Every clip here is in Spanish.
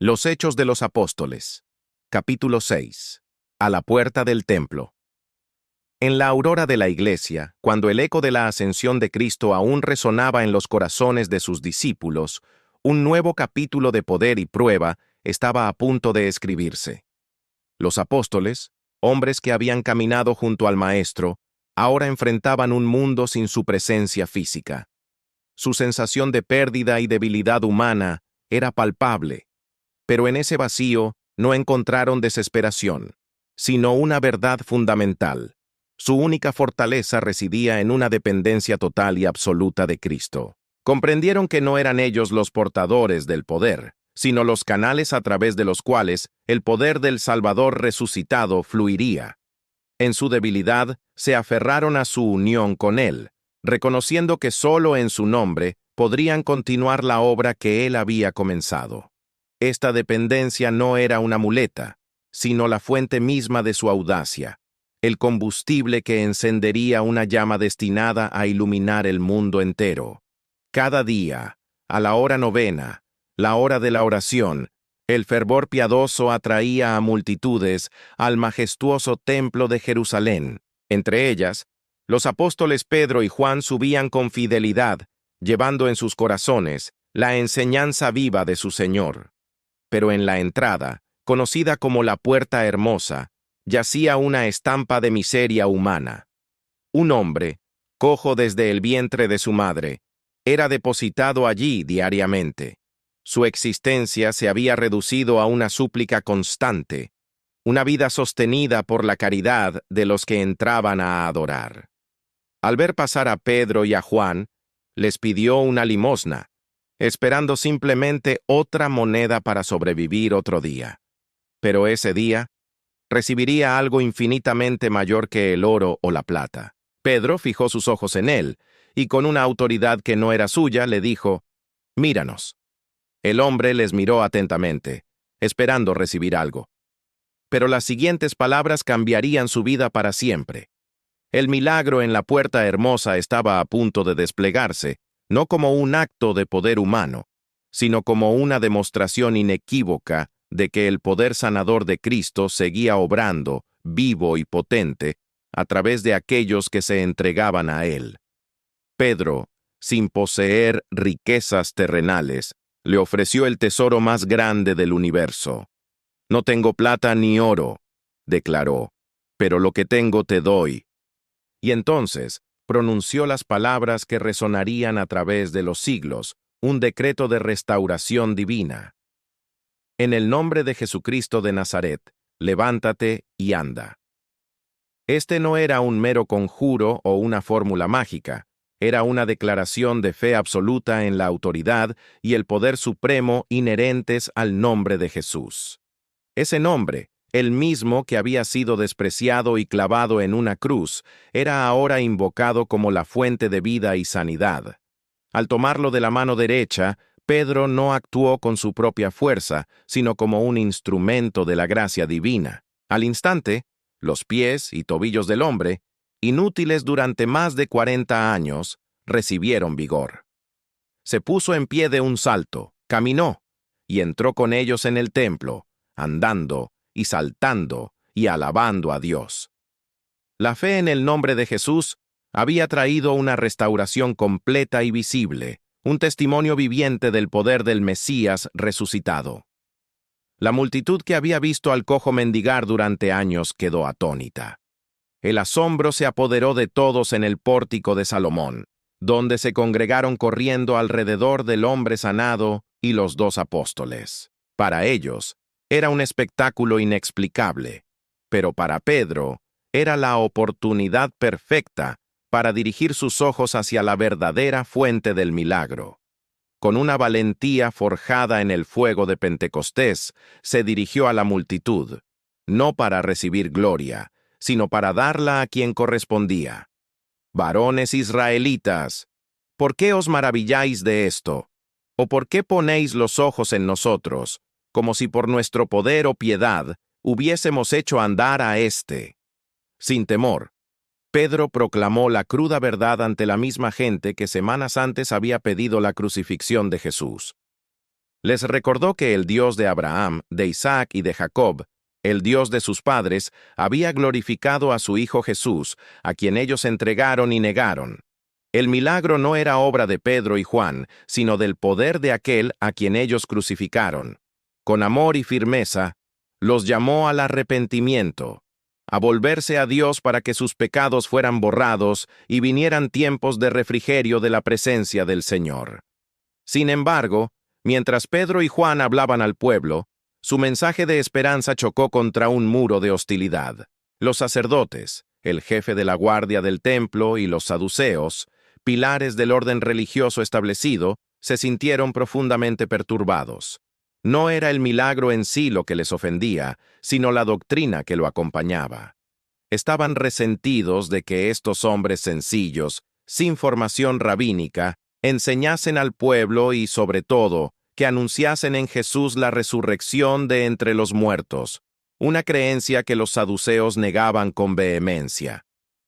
Los Hechos de los Apóstoles. Capítulo 6. A la puerta del templo. En la aurora de la iglesia, cuando el eco de la ascensión de Cristo aún resonaba en los corazones de sus discípulos, un nuevo capítulo de poder y prueba estaba a punto de escribirse. Los apóstoles, hombres que habían caminado junto al Maestro, ahora enfrentaban un mundo sin su presencia física. Su sensación de pérdida y debilidad humana era palpable. Pero en ese vacío no encontraron desesperación, sino una verdad fundamental. Su única fortaleza residía en una dependencia total y absoluta de Cristo. Comprendieron que no eran ellos los portadores del poder, sino los canales a través de los cuales el poder del Salvador resucitado fluiría. En su debilidad se aferraron a su unión con Él, reconociendo que solo en su nombre podrían continuar la obra que Él había comenzado. Esta dependencia no era una muleta, sino la fuente misma de su audacia, el combustible que encendería una llama destinada a iluminar el mundo entero. Cada día, a la hora novena, la hora de la oración, el fervor piadoso atraía a multitudes al majestuoso templo de Jerusalén. Entre ellas, los apóstoles Pedro y Juan subían con fidelidad, llevando en sus corazones la enseñanza viva de su Señor. Pero en la entrada, conocida como la Puerta Hermosa, yacía una estampa de miseria humana. Un hombre, cojo desde el vientre de su madre, era depositado allí diariamente. Su existencia se había reducido a una súplica constante, una vida sostenida por la caridad de los que entraban a adorar. Al ver pasar a Pedro y a Juan, les pidió una limosna, esperando simplemente otra moneda para sobrevivir otro día. Pero ese día recibiría algo infinitamente mayor que el oro o la plata. Pedro fijó sus ojos en él, y con una autoridad que no era suya, le dijo: «Míranos». El hombre les miró atentamente, esperando recibir algo. Pero las siguientes palabras cambiarían su vida para siempre. El milagro en la Puerta Hermosa estaba a punto de desplegarse, no como un acto de poder humano, sino como una demostración inequívoca de que el poder sanador de Cristo seguía obrando, vivo y potente, a través de aquellos que se entregaban a Él. Pedro, sin poseer riquezas terrenales, le ofreció el tesoro más grande del universo. «No tengo plata ni oro», declaró, «pero lo que tengo te doy». Y entonces pronunció las palabras que resonarían a través de los siglos, un decreto de restauración divina. «En el nombre de Jesucristo de Nazaret, levántate y anda». Este no era un mero conjuro o una fórmula mágica, era una declaración de fe absoluta en la autoridad y el poder supremo inherentes al nombre de Jesús. Ese nombre, el mismo que había sido despreciado y clavado en una cruz, era ahora invocado como la fuente de vida y sanidad. Al tomarlo de la mano derecha, Pedro no actuó con su propia fuerza, sino como un instrumento de la gracia divina. Al instante, los pies y tobillos del hombre, inútiles durante más de 40 años, recibieron vigor. Se puso en pie de un salto, caminó, y entró con ellos en el templo, andando y saltando y alabando a Dios. La fe en el nombre de Jesús había traído una restauración completa y visible, un testimonio viviente del poder del Mesías resucitado. La multitud que había visto al cojo mendigar durante años quedó atónita. El asombro se apoderó de todos en el pórtico de Salomón, donde se congregaron corriendo alrededor del hombre sanado y los 2 apóstoles. Para ellos, era un espectáculo inexplicable, pero para Pedro era la oportunidad perfecta para dirigir sus ojos hacia la verdadera fuente del milagro. Con una valentía forjada en el fuego de Pentecostés, se dirigió a la multitud, no para recibir gloria, sino para darla a quien correspondía. «Varones israelitas, ¿por qué os maravilláis de esto? ¿O por qué ponéis los ojos en nosotros, como si por nuestro poder o piedad hubiésemos hecho andar a éste?» Sin temor, Pedro proclamó la cruda verdad ante la misma gente que semanas antes había pedido la crucifixión de Jesús. Les recordó que el Dios de Abraham, de Isaac y de Jacob, el Dios de sus padres, había glorificado a su Hijo Jesús, a quien ellos entregaron y negaron. El milagro no era obra de Pedro y Juan, sino del poder de aquel a quien ellos crucificaron. Con amor y firmeza, los llamó al arrepentimiento, a volverse a Dios para que sus pecados fueran borrados y vinieran tiempos de refrigerio de la presencia del Señor. Sin embargo, mientras Pedro y Juan hablaban al pueblo, su mensaje de esperanza chocó contra un muro de hostilidad. Los sacerdotes, el jefe de la guardia del templo y los saduceos, pilares del orden religioso establecido, se sintieron profundamente perturbados. No era el milagro en sí lo que les ofendía, sino la doctrina que lo acompañaba. Estaban resentidos de que estos hombres sencillos, sin formación rabínica, enseñasen al pueblo y, sobre todo, que anunciasen en Jesús la resurrección de entre los muertos, una creencia que los saduceos negaban con vehemencia.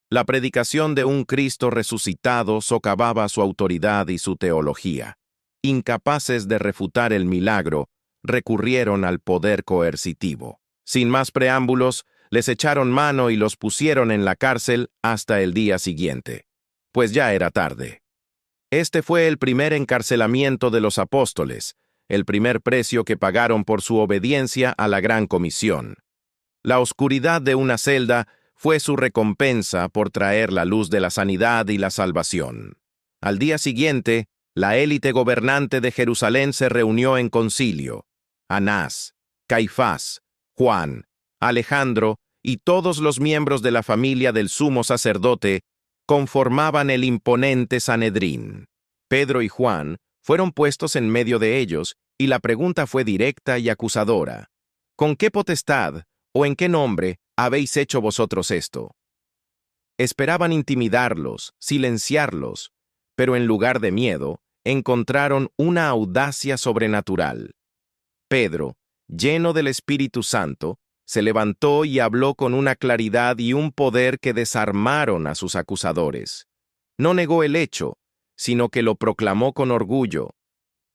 La predicación de un Cristo resucitado socavaba su autoridad y su teología. Incapaces de refutar el milagro, recurrieron al poder coercitivo. Sin más preámbulos, les echaron mano y los pusieron en la cárcel hasta el día siguiente, pues ya era tarde. Este fue el primer encarcelamiento de los apóstoles, el primer precio que pagaron por su obediencia a la gran comisión. La oscuridad de una celda fue su recompensa por traer la luz de la sanidad y la salvación. Al día siguiente, la élite gobernante de Jerusalén se reunió en concilio. Anás, Caifás, Juan, Alejandro y todos los miembros de la familia del sumo sacerdote conformaban el imponente Sanedrín. Pedro y Juan fueron puestos en medio de ellos y la pregunta fue directa y acusadora. ¿Con qué potestad o en qué nombre habéis hecho vosotros esto? Esperaban intimidarlos, silenciarlos, pero en lugar de miedo, encontraron una audacia sobrenatural. Pedro, lleno del Espíritu Santo, se levantó y habló con una claridad y un poder que desarmaron a sus acusadores. No negó el hecho, sino que lo proclamó con orgullo.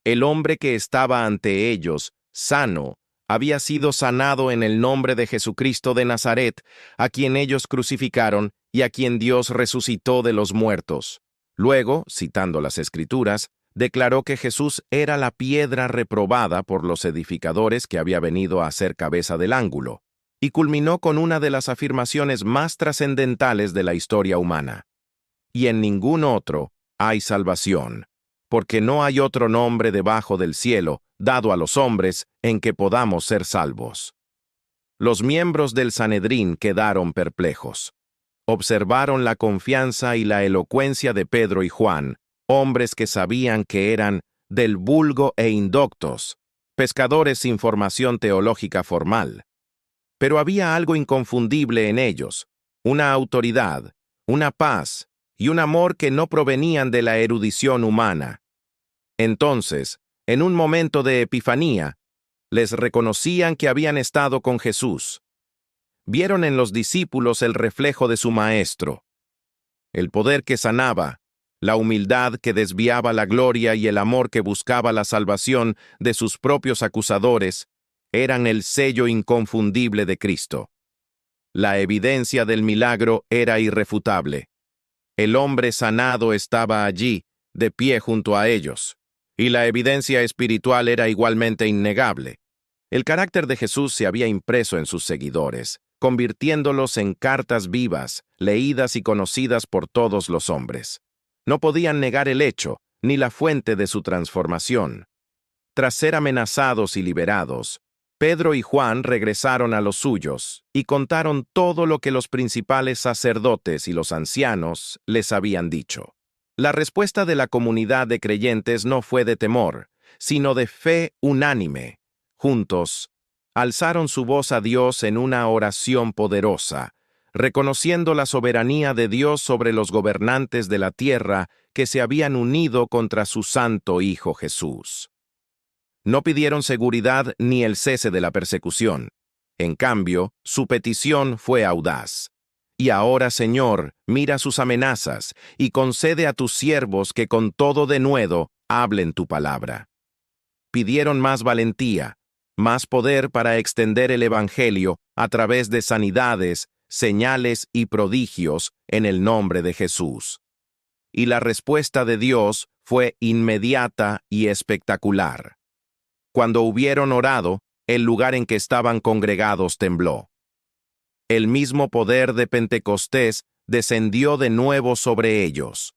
El hombre que estaba ante ellos, sano, había sido sanado en el nombre de Jesucristo de Nazaret, a quien ellos crucificaron y a quien Dios resucitó de los muertos. Luego, citando las Escrituras, declaró que Jesús era la piedra reprobada por los edificadores que había venido a ser cabeza del ángulo, y culminó con una de las afirmaciones más trascendentales de la historia humana. Y en ningún otro hay salvación, porque no hay otro nombre debajo del cielo, dado a los hombres, en que podamos ser salvos. Los miembros del Sanedrín quedaron perplejos. Observaron la confianza y la elocuencia de Pedro y Juan, hombres que sabían que eran del vulgo e indoctos, pescadores sin formación teológica formal. Pero había algo inconfundible en ellos, una autoridad, una paz y un amor que no provenían de la erudición humana. Entonces, en un momento de epifanía, les reconocían que habían estado con Jesús. Vieron en los discípulos el reflejo de su Maestro, el poder que sanaba, la humildad que desviaba la gloria y el amor que buscaba la salvación de sus propios acusadores, eran el sello inconfundible de Cristo. La evidencia del milagro era irrefutable. El hombre sanado estaba allí, de pie junto a ellos, y la evidencia espiritual era igualmente innegable. El carácter de Jesús se había impreso en sus seguidores, convirtiéndolos en cartas vivas, leídas y conocidas por todos los hombres. No podían negar el hecho, ni la fuente de su transformación. Tras ser amenazados y liberados, Pedro y Juan regresaron a los suyos y contaron todo lo que los principales sacerdotes y los ancianos les habían dicho. La respuesta de la comunidad de creyentes no fue de temor, sino de fe unánime. Juntos, alzaron su voz a Dios en una oración poderosa, reconociendo la soberanía de Dios sobre los gobernantes de la tierra que se habían unido contra su santo Hijo Jesús. No pidieron seguridad ni el cese de la persecución. En cambio, su petición fue audaz. Y ahora, Señor, mira sus amenazas y concede a tus siervos que con todo denuedo hablen tu palabra. pidieron más valentía, más poder para extender el Evangelio a través de sanidades, señales y prodigios en el nombre de Jesús. Y la respuesta de Dios fue inmediata y espectacular. Cuando hubieron orado, el lugar en que estaban congregados tembló. El mismo poder de Pentecostés descendió de nuevo sobre ellos.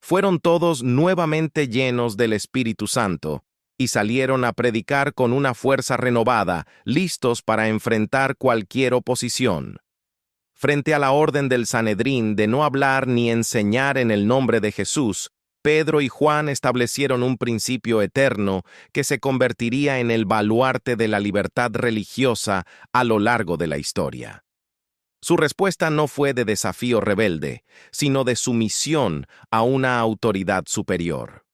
Fueron todos nuevamente llenos del Espíritu Santo y salieron a predicar con una fuerza renovada, listos para enfrentar cualquier oposición. Frente a la orden del Sanedrín de no hablar ni enseñar en el nombre de Jesús, Pedro y Juan establecieron un principio eterno que se convertiría en el baluarte de la libertad religiosa a lo largo de la historia. Su respuesta no fue de desafío rebelde, sino de sumisión a una autoridad superior.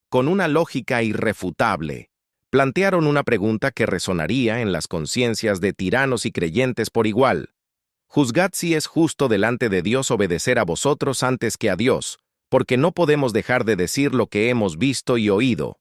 Con una lógica irrefutable, plantearon una pregunta que resonaría en las conciencias de tiranos y creyentes por igual. Juzgad si es justo delante de Dios obedecer a vosotros antes que a Dios, porque no podemos dejar de decir lo que hemos visto y oído.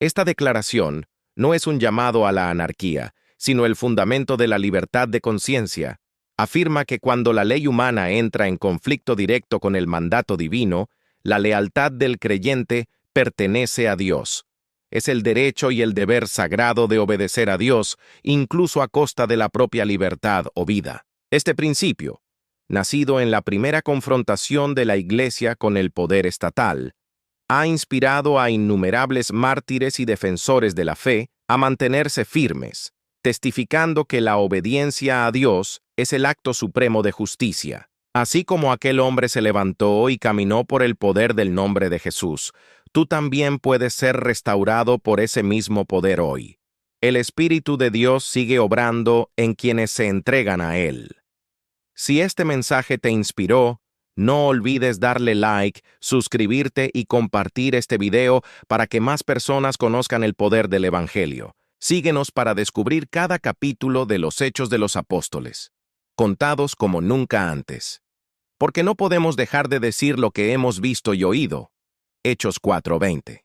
Esta declaración no es un llamado a la anarquía, sino el fundamento de la libertad de conciencia. Afirma que cuando la ley humana entra en conflicto directo con el mandato divino, la lealtad del creyente pertenece a Dios. Es el derecho y el deber sagrado de obedecer a Dios, incluso a costa de la propia libertad o vida. Este principio, nacido en la primera confrontación de la Iglesia con el poder estatal, ha inspirado a innumerables mártires y defensores de la fe a mantenerse firmes, testificando que la obediencia a Dios es el acto supremo de justicia. Así como aquel hombre se levantó y caminó por el poder del nombre de Jesús, tú también puedes ser restaurado por ese mismo poder hoy. El Espíritu de Dios sigue obrando en quienes se entregan a Él. Si este mensaje te inspiró, no olvides darle like, suscribirte y compartir este video para que más personas conozcan el poder del Evangelio. Síguenos para descubrir cada capítulo de los Hechos de los Apóstoles, contados como nunca antes. Porque no podemos dejar de decir lo que hemos visto y oído. Hechos 4:20.